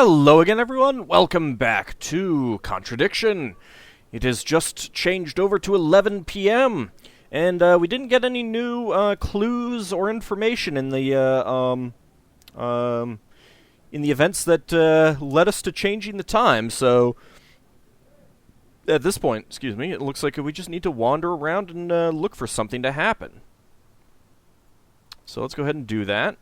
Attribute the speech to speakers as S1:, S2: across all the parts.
S1: Hello again, everyone. Welcome back to Contradiction. It has just changed over to 11 p.m., and we didn't get any new clues or information in the events that led us to changing the time. So at this point, it looks like we just need to wander around and look for something to happen. So let's go ahead and do that.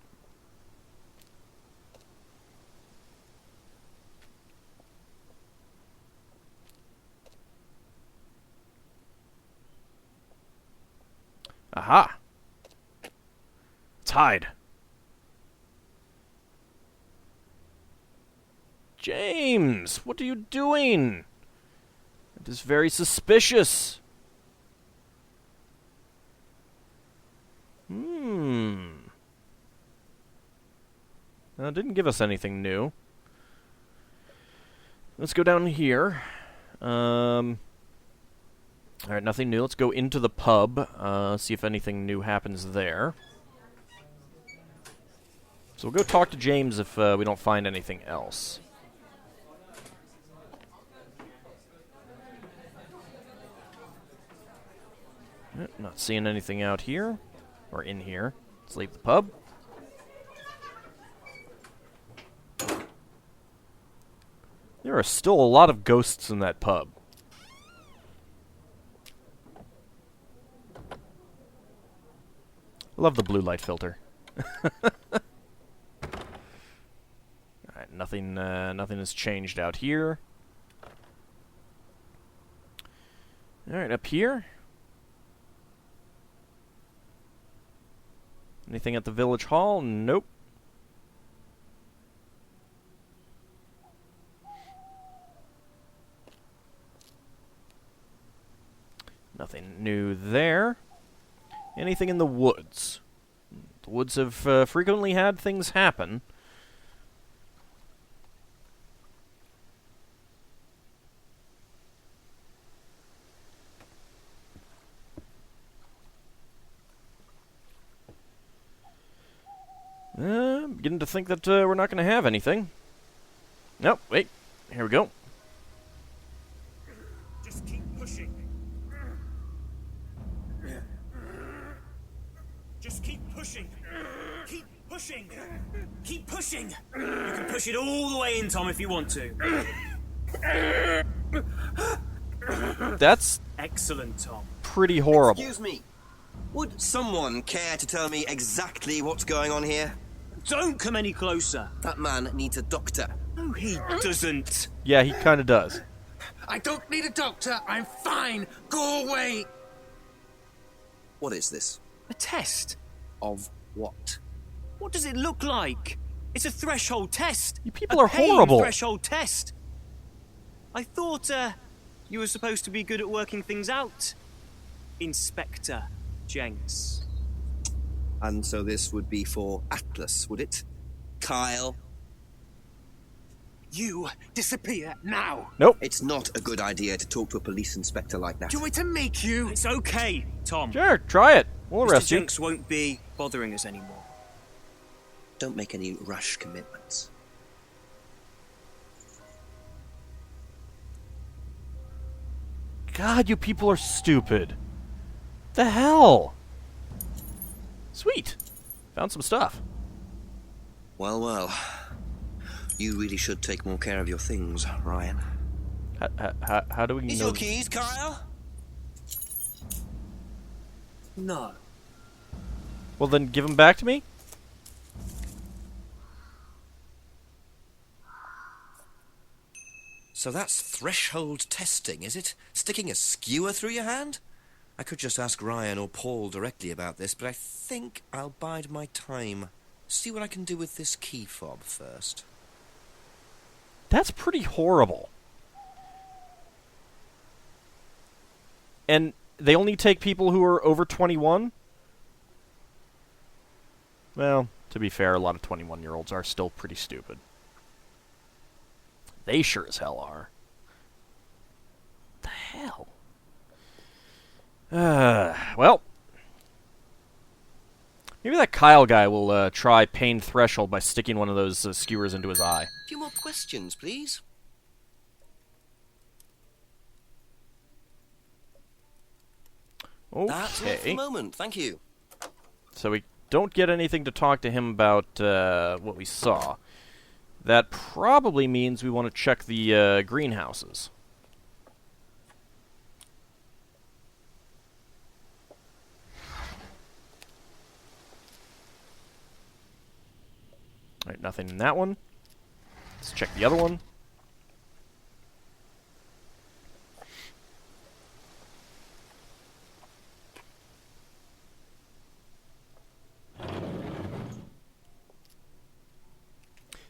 S1: Aha! It's Hyde. James, what are you doing? It is very suspicious. It didn't give us anything new. Let's go down here. Alright, nothing new. Let's go into the pub, see if anything new happens there. So we'll go talk to James if we don't find anything else. Not seeing anything out here, or in here. Let's leave the pub. There are still a lot of ghosts in that pub. I love the blue light filter. Alright, nothing has changed out here. Alright, up here. Anything at the village hall? Nope. Nothing new there. Anything in the woods? The woods have frequently had things happen. I'm beginning to think that we're not going to have anything. Nope, wait. Here we go.
S2: Just keep pushing. Just keep pushing. Keep pushing. Keep pushing. You can push it all the way in, Tom, if you want to.
S1: That's
S2: excellent, Tom.
S1: pretty horrible.
S3: Excuse me. Would someone care to tell me exactly what's going on here?
S2: Don't come any closer.
S3: That man needs a doctor.
S2: No, he doesn't.
S1: Yeah, he kind of does.
S4: I don't need a doctor. I'm fine. Go away.
S3: What is this?
S2: A test.
S3: Of what?
S2: What does it look like? It's a threshold test.
S1: You people are
S2: pain
S1: horrible.
S2: Threshold test. I thought you were supposed to be good at working things out, Inspector Jenks.
S3: And so this would be for Atlas, would it? Kyle?
S4: You disappear now.
S1: Nope.
S3: It's not a good idea to talk to a police inspector like that.
S4: Do you want me to make you?
S2: It's okay, Tom.
S1: Sure, try it. We'll
S2: Mr.
S1: arrest you.
S2: Jenks won't be bothering us anymore.
S3: Don't make any rush commitments.
S1: God, you people are stupid. The hell? Sweet. Found some stuff.
S3: Well, well. You really should take more care of your things, Ryan.
S1: How do we
S3: Is
S1: know?
S3: your keys, Kyle?
S2: No.
S1: Well, then give them back to me.
S3: So that's threshold testing, is it? Sticking a skewer through your hand? I could just ask Ryan or Paul directly about this, but I think I'll bide my time. See what I can do with this key fob first.
S1: That's pretty horrible. And they only take people who are over 21? Well, to be fair, a lot of 21-year-olds are still pretty stupid. They sure as hell are. The hell? Well, Maybe that Kyle guy will try pain threshold by sticking one of those skewers into his eye.
S3: A few more questions, please.
S1: Okay.
S3: That's all for the moment, thank you.
S1: So we don't get anything to talk to him about what we saw. That probably means we want to check the greenhouses. Alright, nothing in that one. Let's check the other one.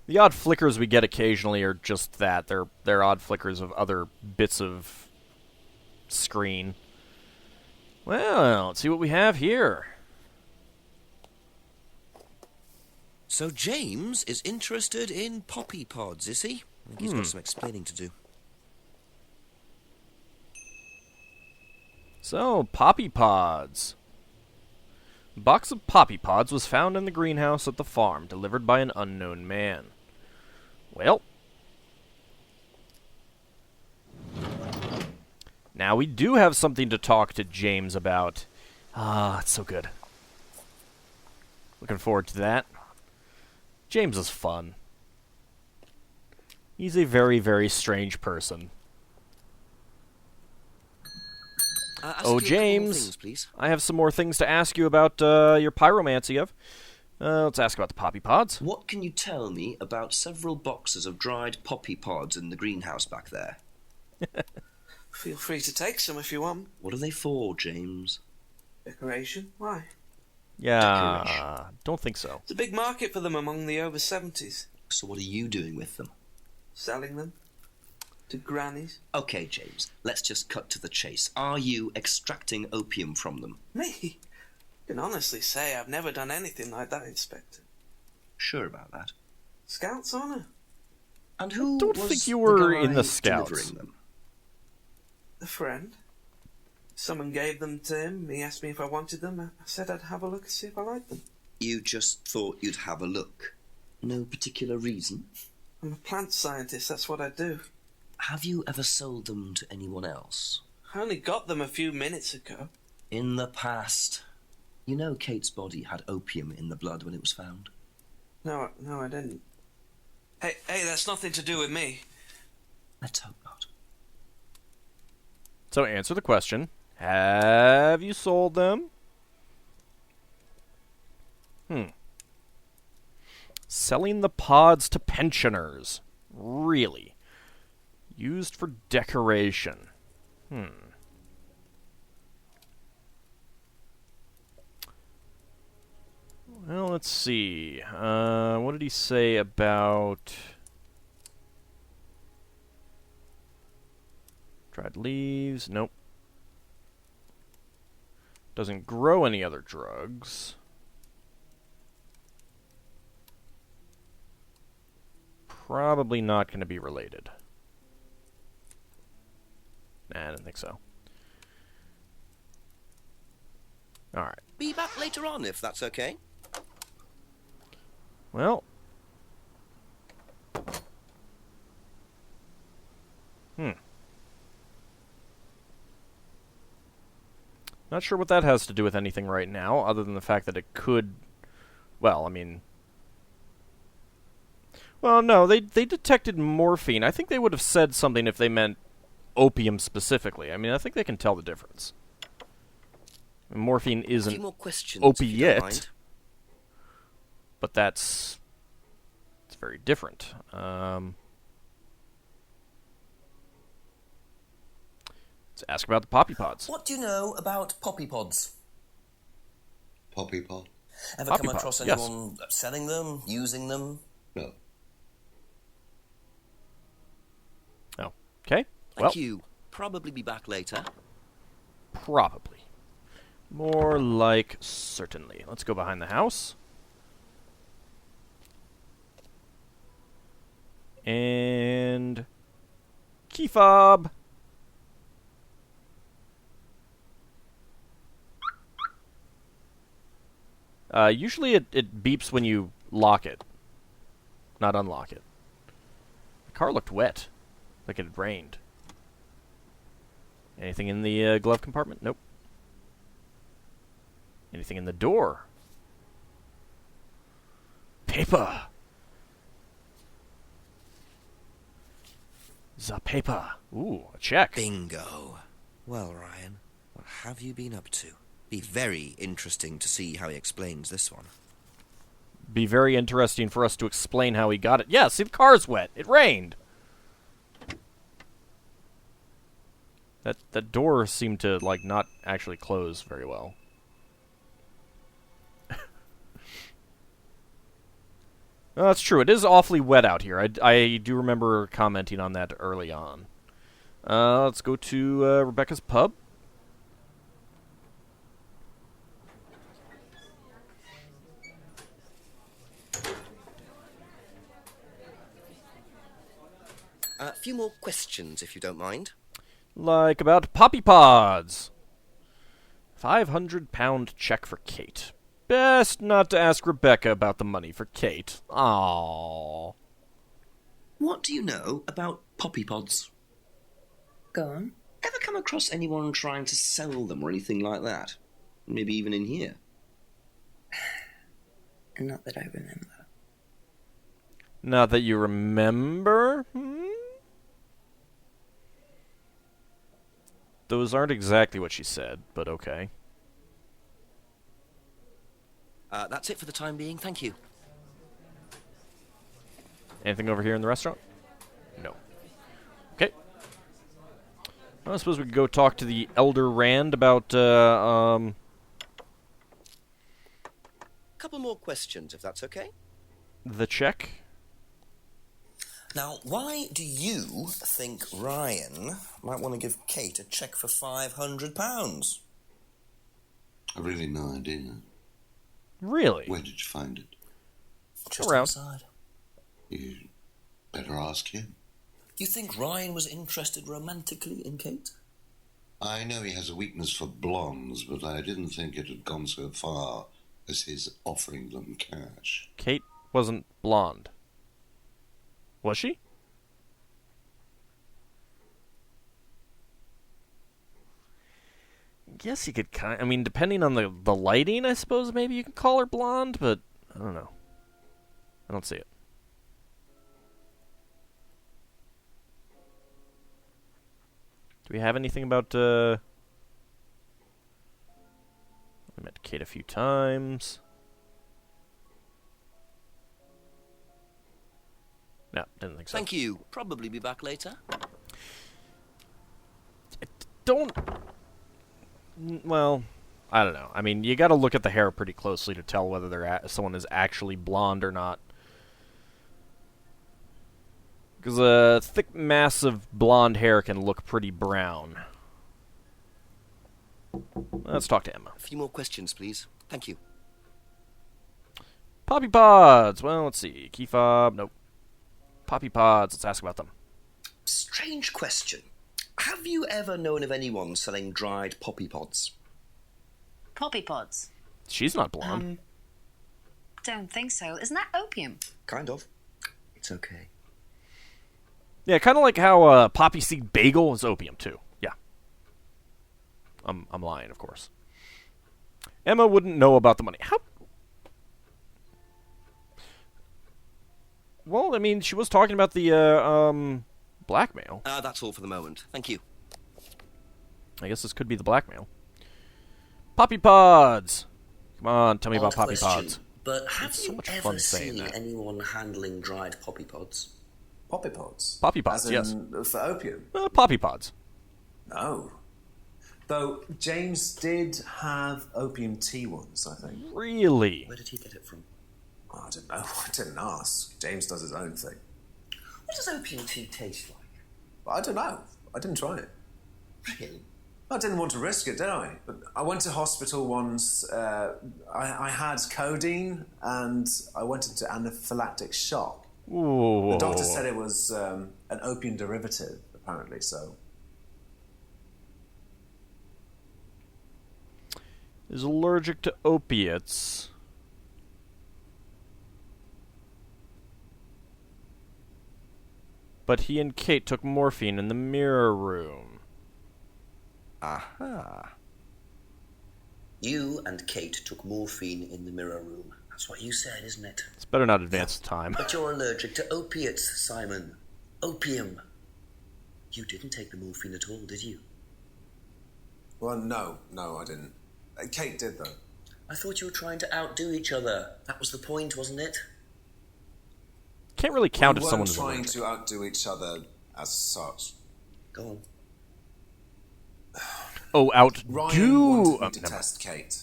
S1: The odd flickers we get occasionally are just that. They're odd flickers of other bits of screen. Well, let's see what we have here.
S3: So James is interested in poppy pods, is he? I think he's got some explaining to do.
S1: So, poppy pods. A box of poppy pods was found in the greenhouse at the farm, delivered by an unknown man. Well, now we do have something to talk to James about. Ah, it's so good. Looking forward to that. James is fun. He's a very, very strange person. Oh, James,
S3: things, please.
S1: I have some more things to ask you about your pyromancy of. Let's ask about the poppy pods.
S5: What can you tell me about several boxes of dried poppy pods in the greenhouse back there?
S6: Feel free to take some if you want.
S5: What are they for, James?
S6: Decoration? Why?
S1: Yeah,
S5: Decoration.
S1: don't think so.
S6: There's a big market for them among the over 70s.
S5: So what are you doing with them?
S6: Selling them to grannies.
S5: Okay, James, let's just cut to the chase. Are you extracting opium from them?
S6: Me? I can honestly say I've never done anything like that, Inspector.
S5: Sure about that.
S6: Scout's honour.
S5: And who
S1: don't
S5: was
S1: think you were
S5: the
S1: in the
S5: guy
S1: Scouts.
S5: delivering them?
S6: A friend. Someone gave them to him. He asked me if I wanted them. I said I'd have a look and see if I liked them.
S5: You just thought you'd have a look? No particular reason?
S6: I'm a plant scientist, that's what I do.
S5: Have you ever sold them to anyone else?
S6: I only got them a few minutes ago.
S5: In the past. You know Kate's body had opium in the blood when it was found?
S6: No, I didn't. Hey, that's nothing to do with me.
S5: Let's hope not.
S1: So answer the question. Have you sold them? Selling the pods to pensioners. Really? Used for decoration. Well, let's see. What did he say about dried leaves? Nope. Doesn't grow any other drugs. Probably not going to be related. Nah, I don't think so. Alright.
S3: Be back later on, if that's okay.
S1: Well. Not sure what that has to do with anything right now, other than the fact that it could... Well, I mean... Well, no, they detected morphine. I think they would have said something if they meant opium specifically. I mean, I think they can tell the difference. Morphine
S3: A few
S1: isn't
S3: more questions, if you don't
S1: opiate,
S3: mind.
S1: but it's very different. Let's ask about the poppy pods.
S5: What do you know about poppy pods?
S7: Poppy pod?
S5: Ever
S1: Poppy
S5: come
S1: pods,
S5: across
S1: yes.
S5: anyone selling them, using them?
S7: No.
S1: Oh, okay. Well,
S3: Thank you. Probably be back later.
S1: probably. More like certainly. Let's go behind the house. And... key fob. Usually it beeps when you lock it, not unlock it. The car looked wet, like it had rained. Anything in the glove compartment? Nope. Anything in the door? Paper! The paper. Ooh, a check.
S3: Bingo. Well, Ryan, what have you been up to? Be very interesting to see how he explains this one.
S1: Be very interesting for us to explain how he got it. Yeah, see, the car's wet. It rained. That door seemed to, like, not actually close very well. No, that's true. It is awfully wet out here. I do remember commenting on that early on. Let's go to Rebecca's pub.
S3: A few more questions, if you don't mind.
S1: Like about poppy pods. £500 check for Kate. Best not to ask Rebecca about the money for Kate. Aww.
S5: What do you know about poppy pods?
S8: Go on.
S5: Ever come across anyone trying to sell them or anything like that? Maybe even in here?
S8: Not that I remember.
S1: Not that you remember? Those aren't exactly what she said, but okay.
S3: That's it for the time being, thank you.
S1: Anything over here in the restaurant? No. Okay. Well, I suppose we could go talk to the Elder Rand about,
S3: Couple more questions, if that's okay.
S1: the check.
S3: Now, why do you think Ryan might want to give Kate a cheque for £500?
S7: I've really no idea.
S1: Really?
S7: Where did you find it?
S3: Just
S1: Around.
S3: outside.
S7: You better ask him.
S3: You think Ryan was interested romantically in Kate?
S7: I know he has a weakness for blondes, but I didn't think it had gone so far as his offering them cash.
S1: Kate wasn't blonde. Was she? Guess you could I mean, depending on the lighting, I suppose maybe you could call her blonde, but I don't know. I don't see it. Do we have anything about, I met Kate a few times. No, didn't think so.
S3: Thank you. Probably be back later.
S1: Don't... Well, I don't know. I mean, you got to look at the hair pretty closely to tell whether someone is actually blonde or not. Because a thick mass of blonde hair can look pretty brown. Let's talk to Emma.
S3: A few more questions, please. Thank you.
S1: Poppy pods. Well, let's see. Key fob. Nope. Poppy pods. Let's ask about them.
S5: Strange question. Have you ever known of anyone selling dried poppy pods?
S8: Poppy pods?
S1: She's not blonde.
S8: Don't think so. Isn't that opium?
S5: Kind of. It's okay.
S1: Yeah, kind of like how poppy seed bagel is opium too. Yeah. I'm lying, of course. Emma wouldn't know about the money. How? Well, I mean, she was talking about the blackmail.
S3: That's all for the moment. Thank you.
S1: I guess this could be the blackmail. Poppy pods. Come on, tell me about poppy pods.
S5: But have
S1: It's so
S5: you
S1: much
S5: ever
S1: fun saying
S5: seen
S1: that.
S5: anyone handling dried poppy pods?
S9: Poppy pods?
S1: Poppy pods,
S9: As
S1: yes.
S9: in, for opium?
S1: Poppy pods.
S9: No. Though James did have opium tea once, I think.
S1: Really?
S5: Where did he get it from?
S9: Oh, I don't know. I didn't ask. James does his own thing.
S5: What does opium tea taste like?
S9: I don't know. I didn't try it.
S5: Really?
S9: I didn't want to risk it, did I? But I went to hospital once. I had codeine and I went into anaphylactic shock.
S1: Ooh.
S9: The doctor said it was an opium derivative, apparently, so...
S1: Is allergic to opiates. But he and Kate took morphine in the mirror room.
S5: Aha. You and Kate took morphine in the mirror room. That's what you said, isn't it?
S1: It's better not advance the time.
S5: But you're allergic to opiates, Simon. Opium. You didn't take the morphine at all, did you?
S9: Well, no, I didn't. Kate did, though.
S5: I thought you were trying to outdo each other. That was the point, wasn't it?
S1: Can't really count if
S9: We
S1: someone's
S9: weren't trying
S1: allergic.
S9: to outdo each other as such.
S5: Go on.
S1: Oh,
S9: Ryan
S1: outdo...
S9: wanted me to
S1: never mind.
S9: test Kate.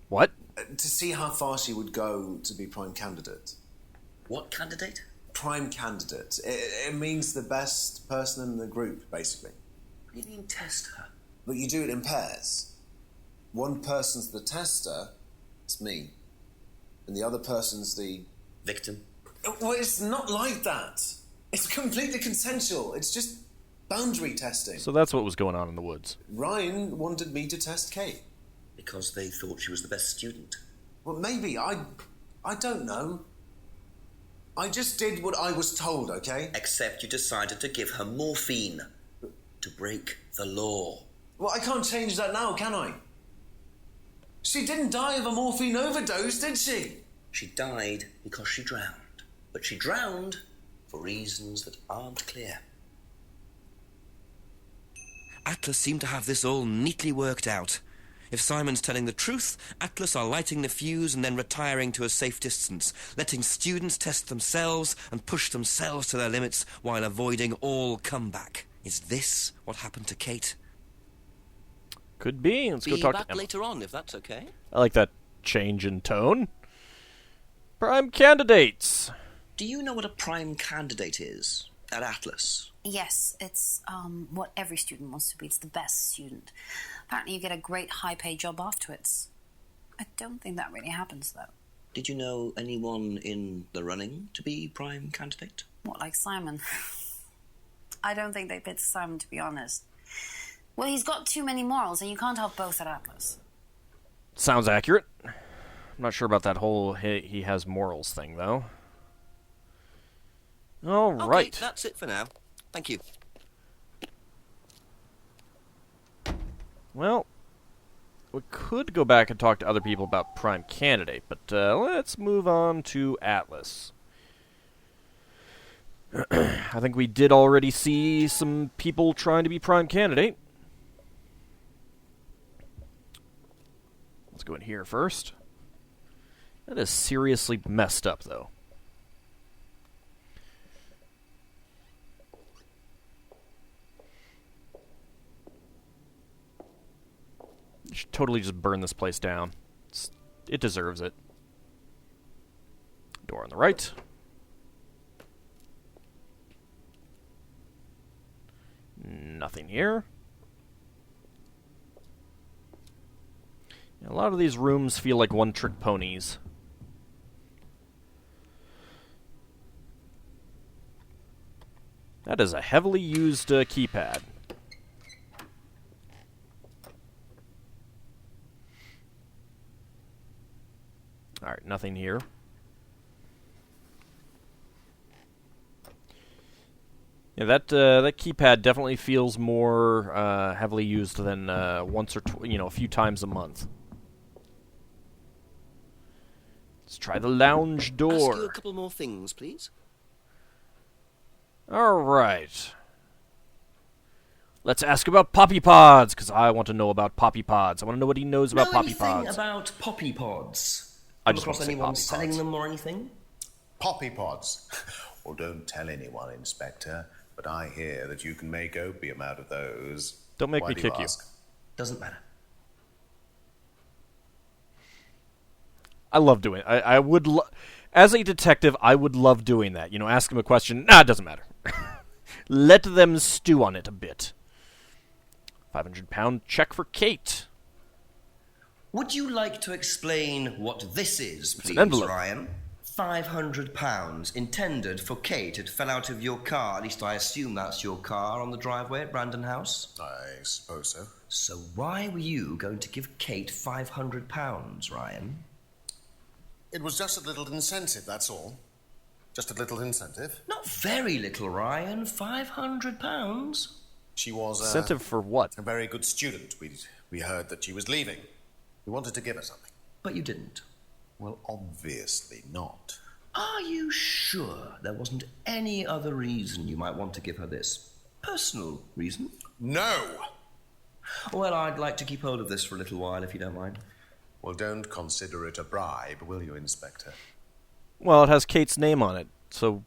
S1: What?
S9: To see how far she would go to be prime candidate.
S5: What candidate?
S9: Prime candidate. It means the best person in the group, basically.
S5: What do you mean test her?
S9: But you do it in pairs. One person's the tester, it's me. And the other person's the...
S5: Victim.
S9: Well, it's not like that. It's completely consensual. It's just boundary testing.
S1: So that's what was going on in the woods.
S9: Ryan wanted me to test Kate.
S5: Because they thought she was the best student.
S9: Well, maybe. I don't know. I just did what I was told, okay?
S5: Except you decided to give her morphine. To break the law.
S9: Well, I can't change that now, can I? She didn't die of a morphine overdose, did she?
S5: She died because she drowned. But she drowned for reasons that aren't clear.
S3: Atlas seemed to have this all neatly worked out. If Simon's telling the truth, Atlas are lighting the fuse and then retiring to a safe distance, letting students test themselves and push themselves to their limits while avoiding all comeback. Is this what happened to Kate?
S1: Could be. Let's go talk to Emma.
S3: later on, if that's okay.
S1: I like that change in tone. Prime candidates.
S5: Do you know what a prime candidate is at Atlas?
S8: Yes, it's what every student wants to be. It's the best student. Apparently you get a great high-paid job afterwards. I don't think that really happens, though.
S5: Did you know anyone in the running to be prime candidate?
S8: What, like Simon? I don't think they picked Simon, to be honest. Well, he's got too many morals, and you can't have both at Atlas.
S1: Sounds accurate. I'm not sure about that whole he has morals thing, though. All right.
S3: That's it for now. Thank you.
S1: Well, we could go back and talk to other people about Prime Candidate, but let's move on to Atlas. I think we did already see some people trying to be Prime Candidate. Let's go in here first. That is seriously messed up, though. You should totally just burn this place down. It deserves it. Door on the right. Nothing here. A lot of these rooms feel like one-trick ponies. That is a heavily used keypad. Alright, nothing here. Yeah, that keypad definitely feels more heavily used than once or a few times a month. Let's try the lounge door.
S3: Ask you a couple more things, please.
S1: All right. Let's ask about poppy pods, because I want to know about poppy pods. I want to know what he knows about poppy pods.
S5: About poppy pods?
S1: I
S5: Come
S1: just
S5: across
S1: want to say
S5: anyone
S1: poppy
S5: selling
S1: pods.
S5: them or anything?
S10: Poppy pods. Well, don't tell anyone, Inspector, but I hear that you can make opium out of those.
S1: Don't make
S10: Why
S1: me
S10: do
S1: kick you.
S10: ask?
S5: Doesn't matter.
S1: I love doing it. I would, as a detective, I would love doing that. You know, ask him a question. Nah, it doesn't matter. Let them stew on it a bit. £500 check for Kate.
S5: Would you like to explain what this is,
S1: It's
S5: please,
S1: an envelope.
S5: Ryan? £500 intended for Kate. It fell out of your car. At least I assume that's your car on the driveway at Brandon House.
S10: I suppose so.
S5: So why were you going to give Kate £500, Ryan?
S10: It was just a little incentive, that's all. Just a little incentive.
S5: Not very little, Ryan. £500.
S10: She was
S1: Incentive for what?
S10: a very good student. We heard that she was leaving. We wanted to give her something.
S5: But you didn't.
S10: Well, obviously not.
S5: Are you sure there wasn't any other reason you might want to give her this? Personal reason?
S10: No!
S5: Well, I'd like to keep hold of this for a little while, if you don't mind.
S10: Well, don't consider it a bribe, will you, Inspector?
S1: Well, it has Kate's name on it, so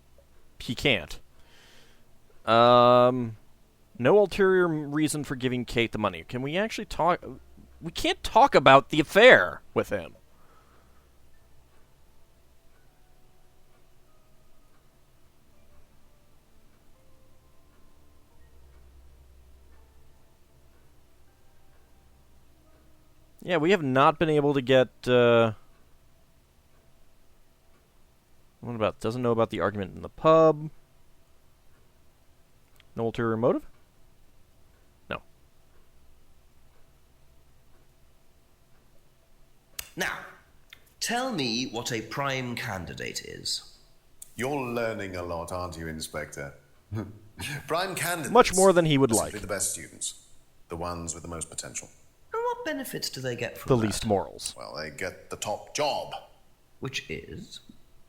S1: he can't. No ulterior reason for giving Kate the money. Can we actually talk? We can't talk about the affair with him. Yeah, we have not been able to get, what about, doesn't know about the argument in the pub. No ulterior motive? No.
S5: Now, tell me what a prime candidate is.
S10: You're learning a lot, aren't you, Inspector? Prime candidates.
S1: Much more than he would
S10: are
S1: like.
S10: simply the best students. The ones with the most potential.
S5: And what benefits do they get from
S1: The
S5: that?
S1: least morals.
S10: Well, they get the top job.
S5: Which is?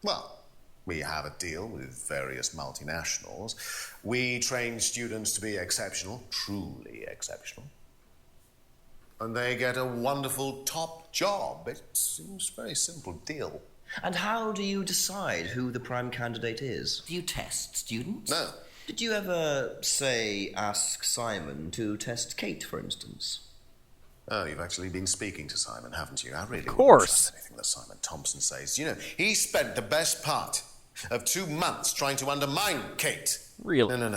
S10: Well, we have a deal with various multinationals. We train students to be exceptional, truly exceptional. And they get a wonderful top job. It seems a very simple deal.
S5: And how do you decide who the prime candidate is? Do you test students?
S10: No.
S5: Did you ever, say, ask Simon to test Kate, for instance?
S10: Oh, you've actually been speaking to Simon, haven't you? I really
S1: Of
S10: wouldn't
S1: course.
S10: trust anything that Simon Thompson says. You know, he spent the best part of 2 months trying to undermine Kate.
S1: Really?
S10: No.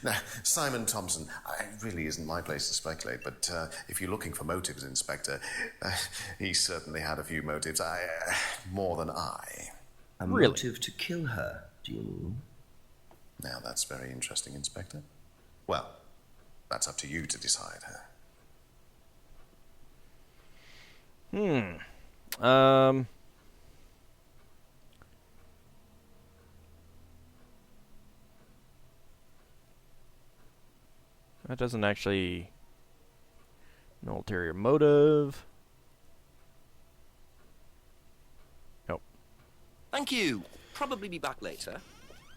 S10: Now, Simon Thompson, it really isn't my place to speculate, but if you're looking for motives, Inspector, he certainly had a few motives, more than I.
S5: A
S1: Really?
S5: motive to kill her, do you mean?
S10: Now, that's very interesting, Inspector. Well, that's up to you to decide.
S1: That doesn't actually... No ulterior motive. Nope.
S5: Thank you. Probably be back later.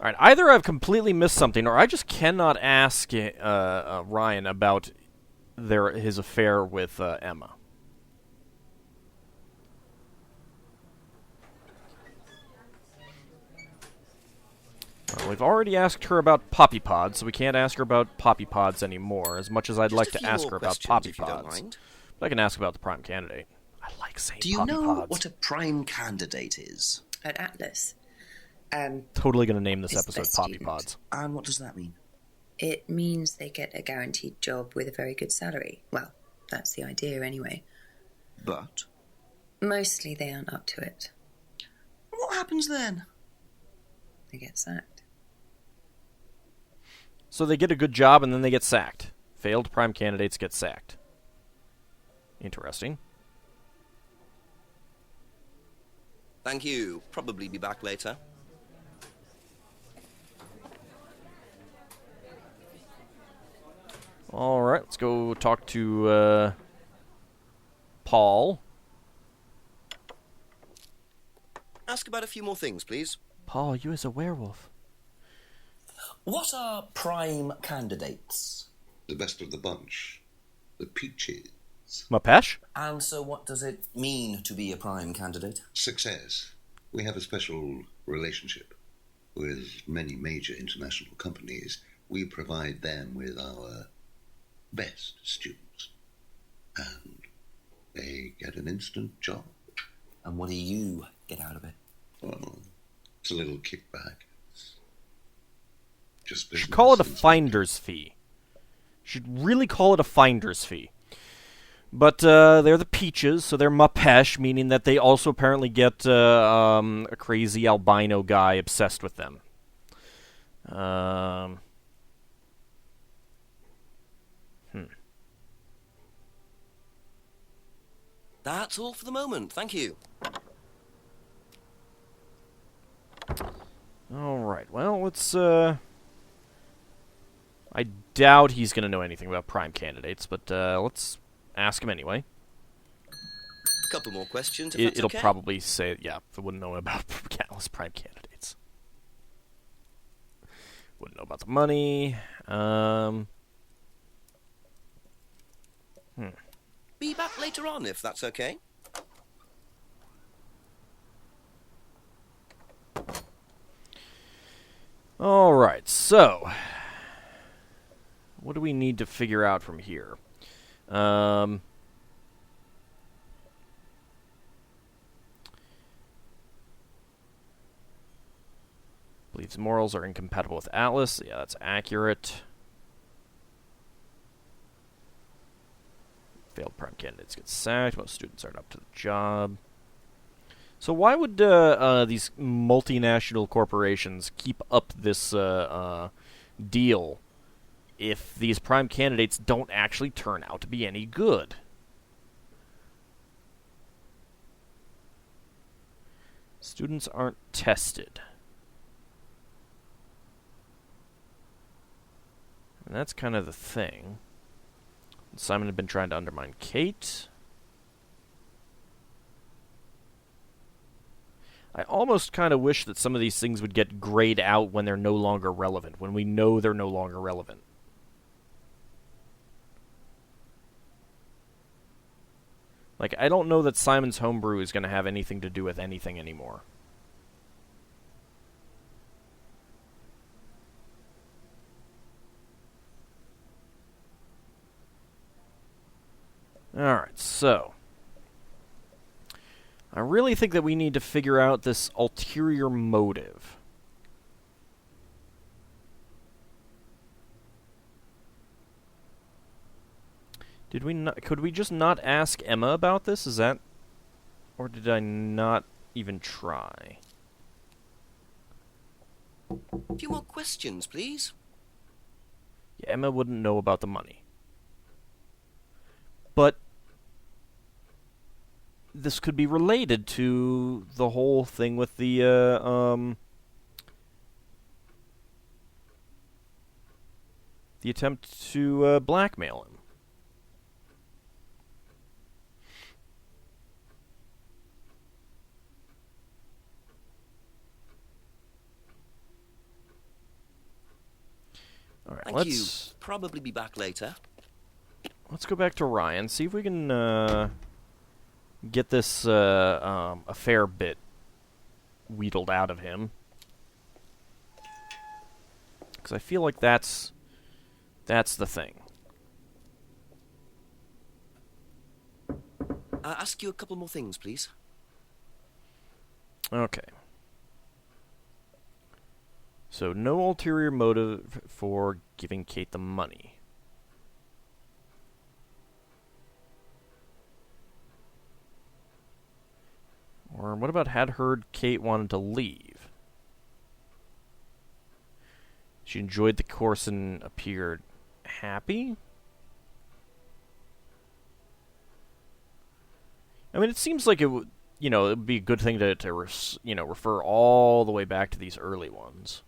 S1: Alright, either I've completely missed something, or I just cannot ask Ryan about his affair with Emma. Well, we've already asked her about Poppy Pods, so we can't ask her about Poppy Pods anymore, as much as I'd like to ask her about Poppy Pods. But I can ask about the prime candidate. I like saying
S5: Do you
S1: Poppy
S5: know
S1: Pods.
S5: what a prime candidate is?
S11: An atlas.
S1: Totally going to name this
S11: It's the
S1: episode
S11: best
S1: Poppy
S11: student.
S1: Pods.
S5: And what does that mean?
S11: It means they get a guaranteed job with a very good salary. Well, that's the idea anyway.
S5: But?
S11: Mostly they aren't up to it.
S5: What happens then?
S11: They get sacked.
S1: So they get a good job and then they get sacked. Failed prime candidates get sacked. Interesting.
S5: Thank you. Probably be back later.
S1: Alright, let's go talk to Paul.
S5: Ask about a few more things, please.
S1: Paul, you as a werewolf.
S5: What are prime candidates?
S7: The best of the bunch. The peaches.
S1: Mapesh?
S5: And so what does it mean to be a prime candidate?
S7: Success. We have a special relationship with many major international companies. We provide them with our best students. And they get an instant job.
S5: And what do you get out of it?
S7: Well, it's a little kickback. It's just
S1: Should call it a
S7: business.
S1: finder's fee. Should really call it a finder's fee. But they're the peaches, so they're Mapesh, meaning that they also apparently get a crazy albino guy obsessed with them.
S5: That's all for the moment. Thank you.
S1: Alright, well, let's, I doubt he's going to know anything about prime candidates, but let's ask him anyway.
S5: Couple more questions, if
S1: It'll
S5: that's okay?
S1: probably say, yeah, it wouldn't know about countless prime candidates. Wouldn't know about the money.
S5: Be back later on, if that's okay.
S1: Alright, so what do we need to figure out from here? Believes morals are incompatible with Atlas. Yeah, that's accurate. Failed prime candidates get sacked. Most students aren't up to the job. So why would these multinational corporations keep up this deal if these prime candidates don't actually turn out to be any good? Students aren't tested. And that's kind of the thing. Simon had been trying to undermine Kate. I almost kind of wish that some of these things would get grayed out when they're no longer relevant, when we know they're no longer relevant. Like, I don't know that Simon's homebrew is going to have anything to do with anything anymore. Alright, so I really think that we need to figure out this ulterior motive. Could we just not ask Emma about this? Is that... Or did I not even try?
S5: A few more questions, please.
S1: Yeah, Emma wouldn't know about the money. But this could be related to the whole thing with the attempt to blackmail him. All right,
S5: Thank you. Probably be back later.
S1: Let's go back to Ryan, see if we can get this a fair bit wheedled out of him. Because I feel like that's the thing.
S5: Ask you a couple more things, please.
S1: Okay. So, no ulterior motive for giving Kate the money. Or what about had heard Kate wanted to leave? She enjoyed the course and appeared happy? I mean, it seems like it would, it would be a good thing to refer all the way back to these early ones.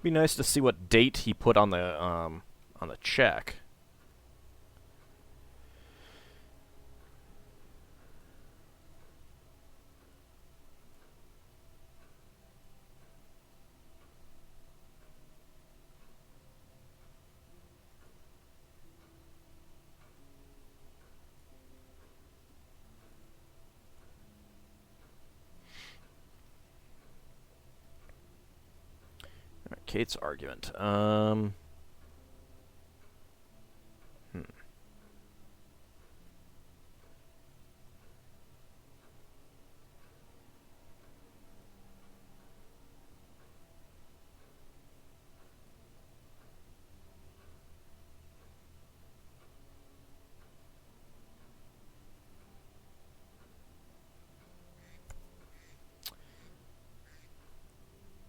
S1: Be nice to see what date he put on the check. Kate's argument.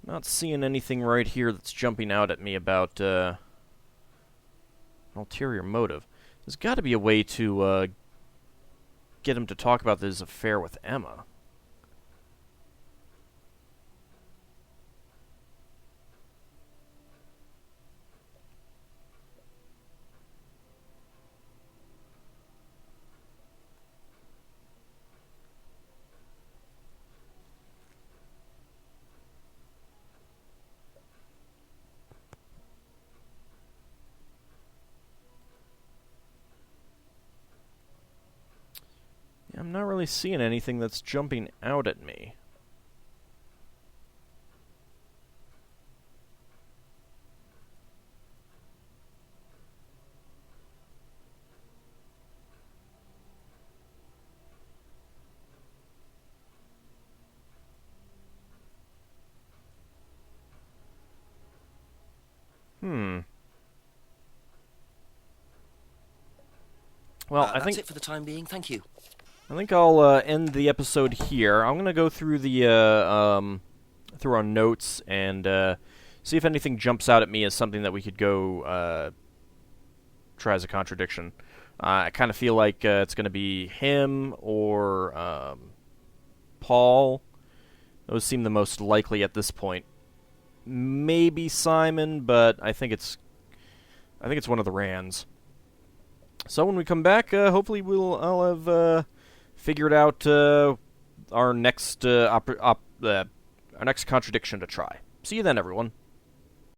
S1: Not seeing anything right here that's jumping out at me about ulterior motive. There's got to be a way to get him to talk about his affair with Emma. I'm not really seeing anything that's jumping out at me. Well, I think
S5: that's it for the time being. Thank you.
S1: I think I'll end the episode here. I'm gonna go through the through our notes and see if anything jumps out at me as something that we could go try as a contradiction. I kind of feel like it's gonna be him or Paul. Those seem the most likely at this point. Maybe Simon, but I think it's one of the Rands. So when we come back, hopefully I'll have figured out our next contradiction to try. See you then, everyone.